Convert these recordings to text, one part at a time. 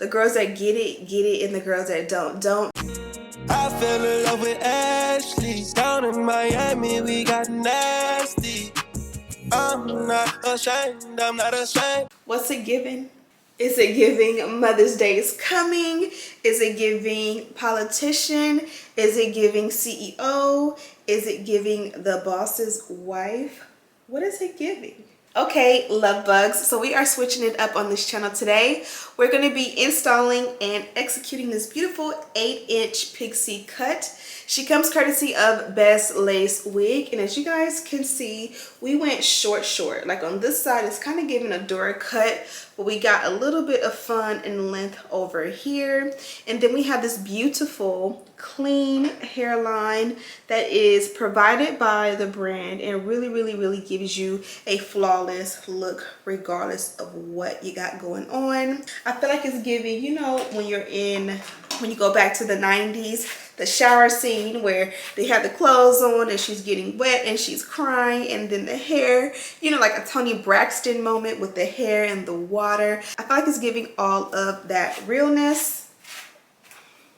The girls that get it, and the girls that don't. I fell in love with Ashley. Down in Miami, we got nasty. I'm not ashamed, I'm not ashamed. What's it giving? Is it giving Mother's Day is coming? Is it giving politician? Is it giving CEO? Is it giving the boss's wife? What is it giving? Okay, love bugs, so we are switching it up on this channel today. We're going to be installing and executing this beautiful 8-inch pixie cut. She comes courtesy of Bestlacewigs, and as you guys can see, we went short. Like on this side, it's kind of giving a Dora cut, but we got a little bit of fun and length over here. And then we have this beautiful clean hairline that is provided by the brand and really gives you a flawless look regardless of what you got going on. I feel like it's giving, you know, when you go back to the 90s, the shower scene where they have the clothes on and she's getting wet and she's crying, and then the hair, you know, like a Toni Braxton moment with the hair and the water. I feel like it's giving all of that realness.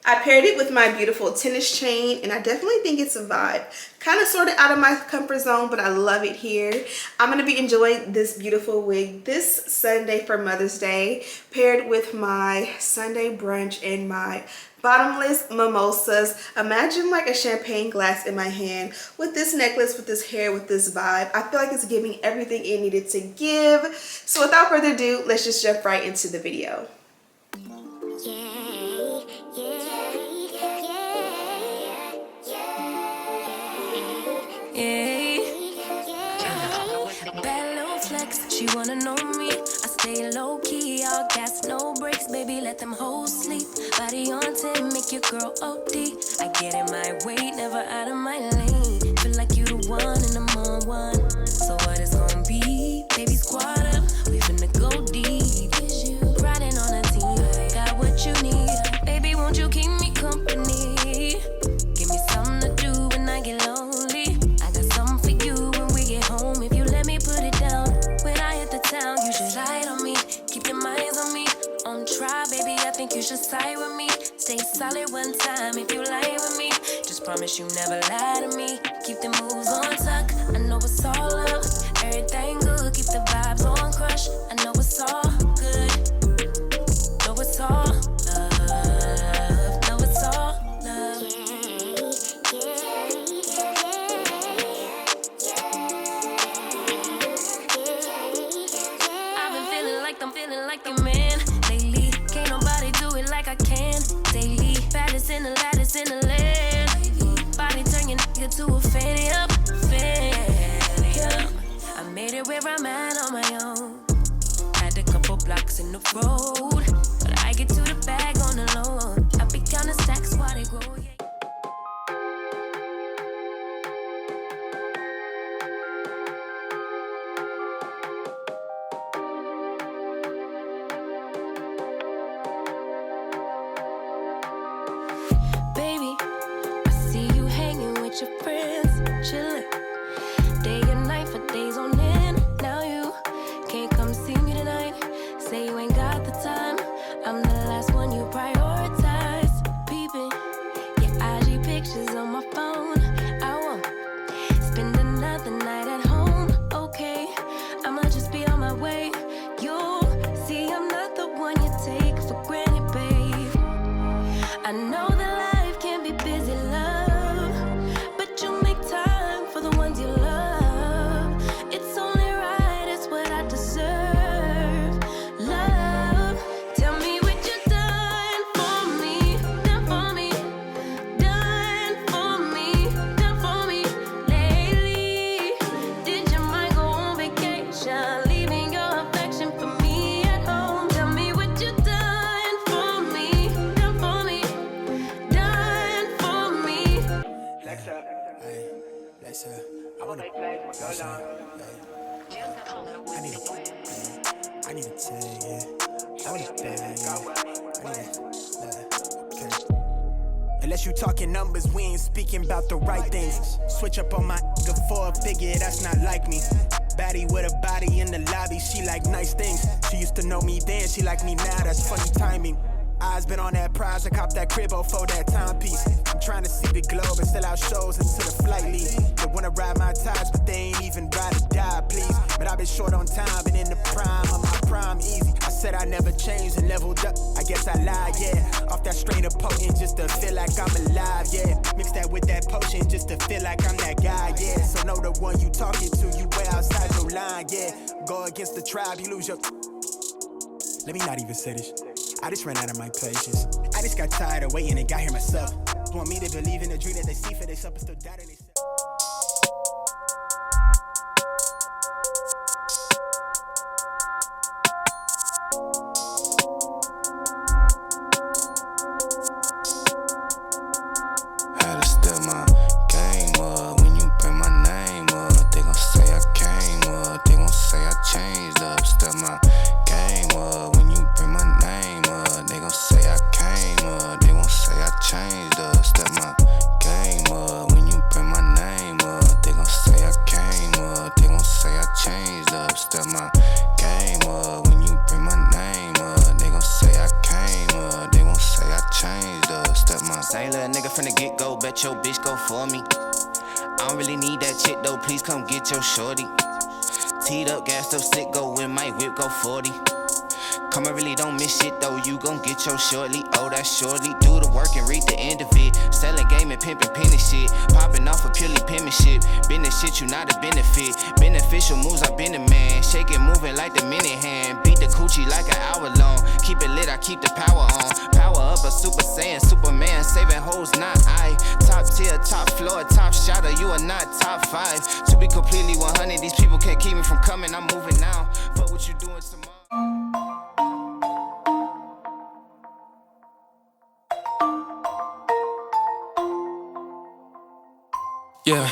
I paired it with my beautiful tennis chain, and I definitely think it's a vibe. Kind of sort of out of my comfort zone, but I love it here. I'm going to be enjoying this beautiful wig this Sunday for Mother's Day, paired with my Sunday brunch and my bottomless mimosas. Imagine like a champagne glass in my hand with this necklace, with this hair, with this vibe. I feel like it's giving everything it needed to give. So without further ado, let's just jump right into the video. Bad little flex, she wanna know me. I stay low key, all gas, no brakes, baby, let them hoes sleep. Body on 10, make your girl OD. I get in my way, never out of my lane. Feel like you the one and I'm on one. So what it's gonna be? Baby, squad up, we finna go deep. Riding on a team, got what you need. Baby, won't you keep me company? Give me something to do when I get lonely. I got something for you when we get home. If you let me put it down, when I hit the town, you should slide on me. Keep your minds on me. On try, baby, I think you should side with me. Stay solid one time if you lie with me. Just promise you never lie to me. Keep the moves on tuck. I know it's all up. Everything good. Keep the vibes on crush. I know it's all good. Know it's all love. Know it's all love. I've been feeling like I'm feeling like a man lately. Can't nobody do it like I can daily. Baddest in the lattice in the land. Body turn your nigga to a fanny up. I made it where I'm at on my own. Had a couple blocks in the road, but I get to the bag on the loan. I be counting stacks while they grow. Baby, I see you hanging with your friends, chilling day and night for days on end. Now you can't come see me tonight. Say you ain't got the time. I'm the last one you prioritize. Peeping your IG pictures on my phone. I won't spend another night at home. Okay, I'ma just be on my way. You'll see I'm not the one you take for granted, babe. I know that life can be busy, love, but you make time for the ones you love. It's only right, it's what I deserve. Love, tell me what you done for me, done for me, done for me, done for me lately. Did your mind go on vacation, leaving your affection for me at home? Tell me what you done for me, done for me, done for me. I wanna I need a 10, yeah. I want a bag, yeah. Okay. Unless you talking numbers, we ain't speaking about the right things. Switch up on my nigga for a figure, that's not like me. Baddie with a body in the lobby, she like nice things. She used to know me then, she like me now, that's funny timing. Eyes been on that prize, I cop that crib for that timepiece. I'm trying to see the globe and sell out shows until the flight leave. They wanna ride my ties, but they ain't even ride or die, please. But I've been short on time and in the prime of my prime easy. I said I never changed and leveled up, I guess I lied, yeah. Off that strain of potent just to feel like I'm alive, yeah. Mix that with that potion just to feel like I'm that guy, yeah. So know the one you talking to, you way outside your line, yeah. Go against the tribe, you lose your... Let me not even say this. I just ran out of my patience. I just got tired of waiting and got here myself. Want me to believe in the dream that they see for themselves, but still doubt in themselves. Had to step my game up. When you bring my name up, they gon' say I came up. They gon' say I changed up. Step my game up. When you bring my name up, they gon' say I came up. They gon' say I changed up. Step my game up. When you bring my name up, they gon' say I came up. They gon' say I changed up. Step my game up. When you bring my name up, they gon' say I came up. They gon' say I changed up. Step my same little nigga from the get-go, bet your bitch go for me. I don't really need that chick though, please come get your shorty. Teed up, gassed up, sick, go with my whip, go 40. Come, I really don't miss shit though, you gon' get your shortly. Oh, that's shortly, do the work and read the end of it. Selling game and pimpin' penny shit. Popping off of purely penmanship. Business shit, you not a benefit. Beneficial moves, I been a man. Shake it, moving like the minute hand. Beat the coochie like an hour long. Keep it lit, I keep the power on. Power up a Super Saiyan, Superman. Saving hoes, not I. Top tier, top floor, top shotter. You are not top 5. To be completely 100, these people can't keep me from coming. I'm moving now. Fuck what you doing tomorrow. Yeah,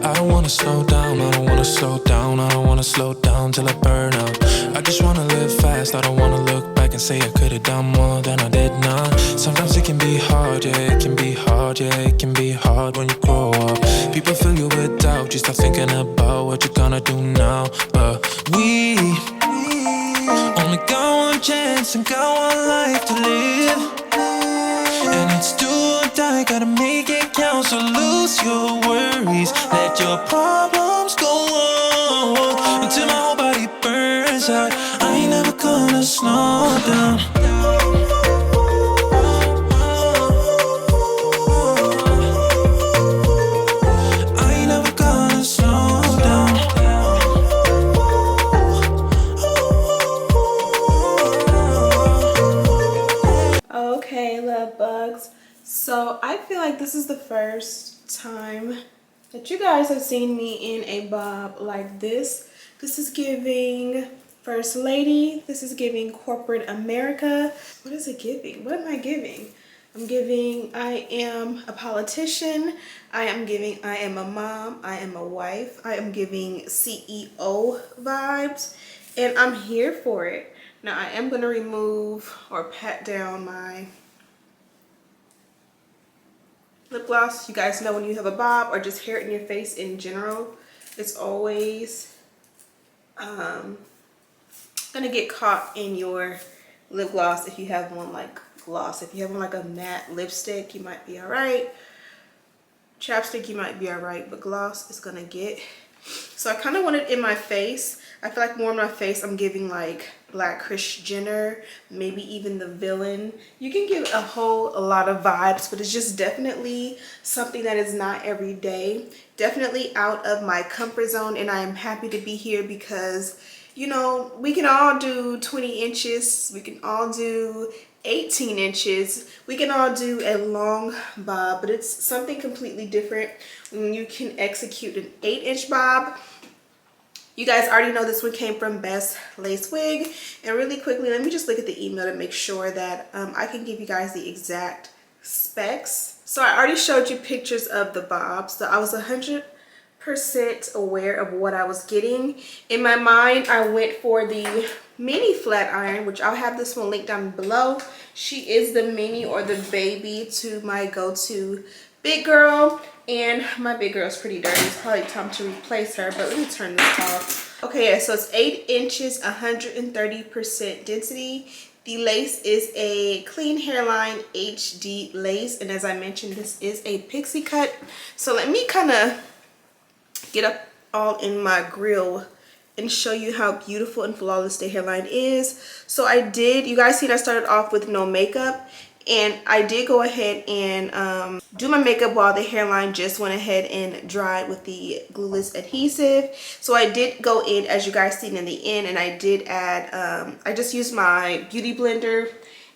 I don't wanna slow down, I don't wanna slow down, I don't wanna slow down till I burn out. I just wanna live fast, I don't wanna look back and say I could've done more than I did now. Sometimes it can be hard, yeah, it can be hard, yeah, it can be hard when you grow up. People fill you with doubt, you start thinking about what you're gonna do now. But we only got one chance and got one life to live. And it's do or die, gotta make it count. So lose your worries, let your problems go on until my whole body burns out. I ain't never gonna slow down. I ain't never gonna slow down. Okay, love bugs. So I feel like this is the first time that you guys have seen me in a bob like this. This is giving First Lady. This is giving corporate America. What is it giving? What am I giving? I'm giving I am a politician. I am giving I am a mom. I am a wife. I am giving CEO vibes. And I'm here for it. Now I am going to remove or pat down my lip gloss. You guys know when you have a bob or just hair in your face in general, it's always gonna get caught in your lip gloss. If you have one like gloss, if you have one like a matte lipstick, you might be all right. Chapstick, you might be all right, but gloss is gonna get. So I kind of want it in my face. I feel like more in my face I'm giving like Black Kris Jenner, maybe even the villain. You can give a lot of vibes, but it's just definitely something that is not every day. Definitely out of my comfort zone, and I am happy to be here because, you know, we can all do 20 inches. We can all do 18 inches. We can all do a long bob, but it's something completely different when you can execute an 8-inch bob. You guys already know this one came from Bestlacewigs. And really quickly, let me just look at the email to make sure that I can give you guys the exact specs. So I already showed you pictures of the bob. So I was 100% aware of what I was getting. In my mind, I went for the mini flat iron, which I'll have this one linked down below. She is the mini or the baby to my go-to big girl. And my big girl is pretty dirty. It's probably time to replace her, but let me turn this off. Okay, yeah, so it's 8 inches, 130% density. The lace is a Clean Hairline HD lace, and as I mentioned, this is a pixie cut. So let me kind of get up all in my grill and show you how beautiful and flawless the hairline is. So you guys seen I started off with no makeup, and I did go ahead and do my makeup while the hairline just went ahead and dried with the glueless adhesive. So I did go in, as you guys seen in the end, and I did add, I just used my beauty blender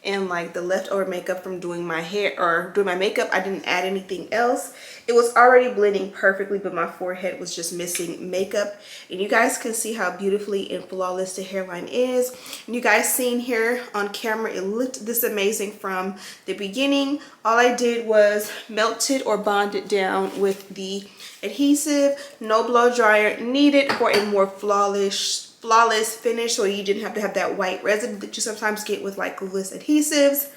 and like the leftover makeup from doing my hair or doing my makeup. I didn't add anything else. It was already blending perfectly, but my forehead was just missing makeup. And you guys can see how beautifully and flawless the hairline is. And you guys seen here on camera, it looked this amazing from the beginning. All I did was melt it or bond it down with the adhesive. No blow dryer needed for a more flawless finish, so you didn't have to have that white residue that you sometimes get with like glueless adhesives.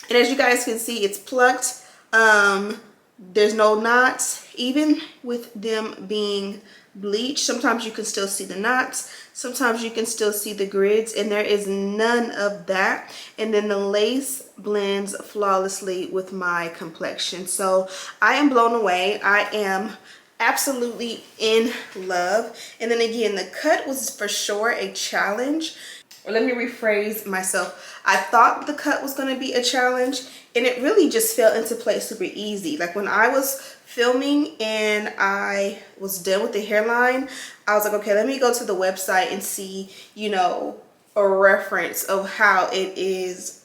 And as you guys can see, it's plucked. There's no knots, even with them being bleached. Sometimes you can still see the knots, sometimes you can still see the grids, and there is none of that. And then the lace blends flawlessly with my complexion. So I am blown away. I am absolutely in love. And then again, the cut was for sure a challenge. Or let me rephrase myself. I thought the cut was going to be a challenge, and it really just fell into place super easy. Like when I was filming and I was done with the hairline, I was like, okay, let me go to the website and see, you know, a reference of how it is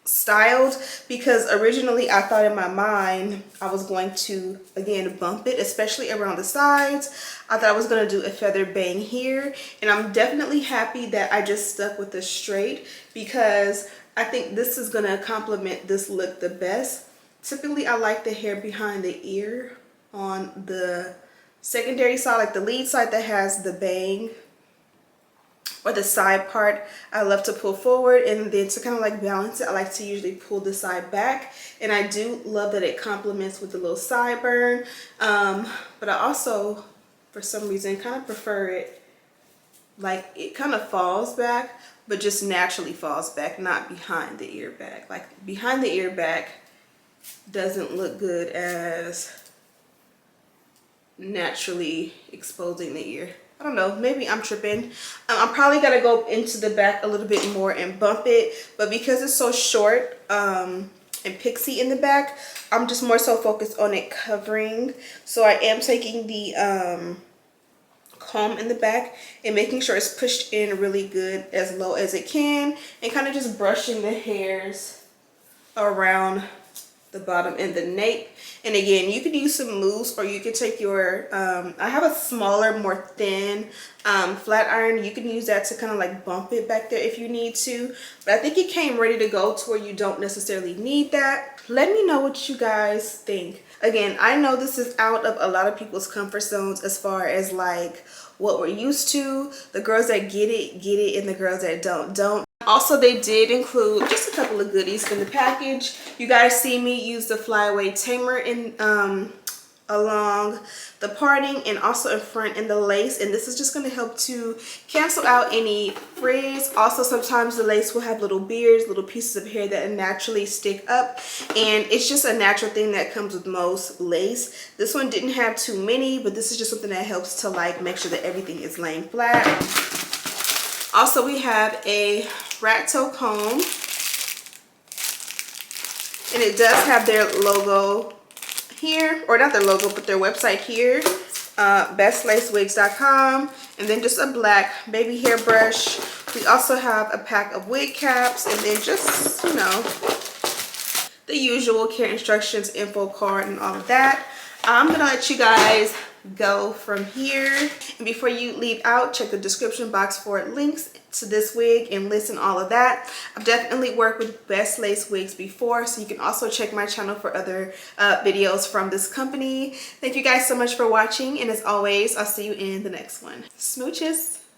styled, because originally I thought in my mind I was going to again bump it, especially around the sides. I thought I was going to do a feather bang here, and I'm definitely happy that I just stuck with the straight, because I think this is going to complement this look the best. Typically I like the hair behind the ear on the secondary side, like the lead side that has the bang, or the side part. I love to pull forward, and then to kind of like balance it, I like to usually pull the side back. And I do love that it complements with the little sideburn, but I also for some reason kind of prefer it like it kind of falls back, but just naturally falls back, not behind the ear back. Like behind the ear back doesn't look good as naturally exposing the ear. I don't know, maybe I'm tripping. I'm probably gonna go into the back a little bit more and bump it, but because it's so short and pixie in the back, I'm just more so focused on it covering. So I am taking the comb in the back and making sure it's pushed in really good, as low as it can, and kind of just brushing the hairs around the bottom and the nape. And again, you can use some mousse, or you can take your I have a smaller, more thin flat iron. You can use that to kind of like bump it back there if you need to, but I think it came ready to go to where you don't necessarily need that. Let me know what you guys think. Again, I know this is out of a lot of people's comfort zones as far as like what we're used to. The girls that get it, and the girls that don't. Also, they did include just a couple of goodies in the package. You guys see me use the flyaway tamer in along the parting and also in front in the lace, and this is just going to help to cancel out any frizz. Also, sometimes the lace will have little beards, little pieces of hair that naturally stick up, and it's just a natural thing that comes with most lace. This one didn't have too many, but this is just something that helps to like make sure that everything is laying flat. Also, we have a rat tail comb, and it does have their logo here, or not their logo, but their website here, Bestlacewigs.com, and then just a black baby hair brush. We also have a pack of wig caps, and then just, you know, the usual care instructions, info card, and all of that. I'm gonna let you guys go from here, and before you leave out, check the description box for links to this wig and list and all of that. I've definitely worked with Best Lace Wigs before, so you can also check my channel for other videos from this company. Thank you guys so much for watching, and as always, I'll see you in the next one. Smooches.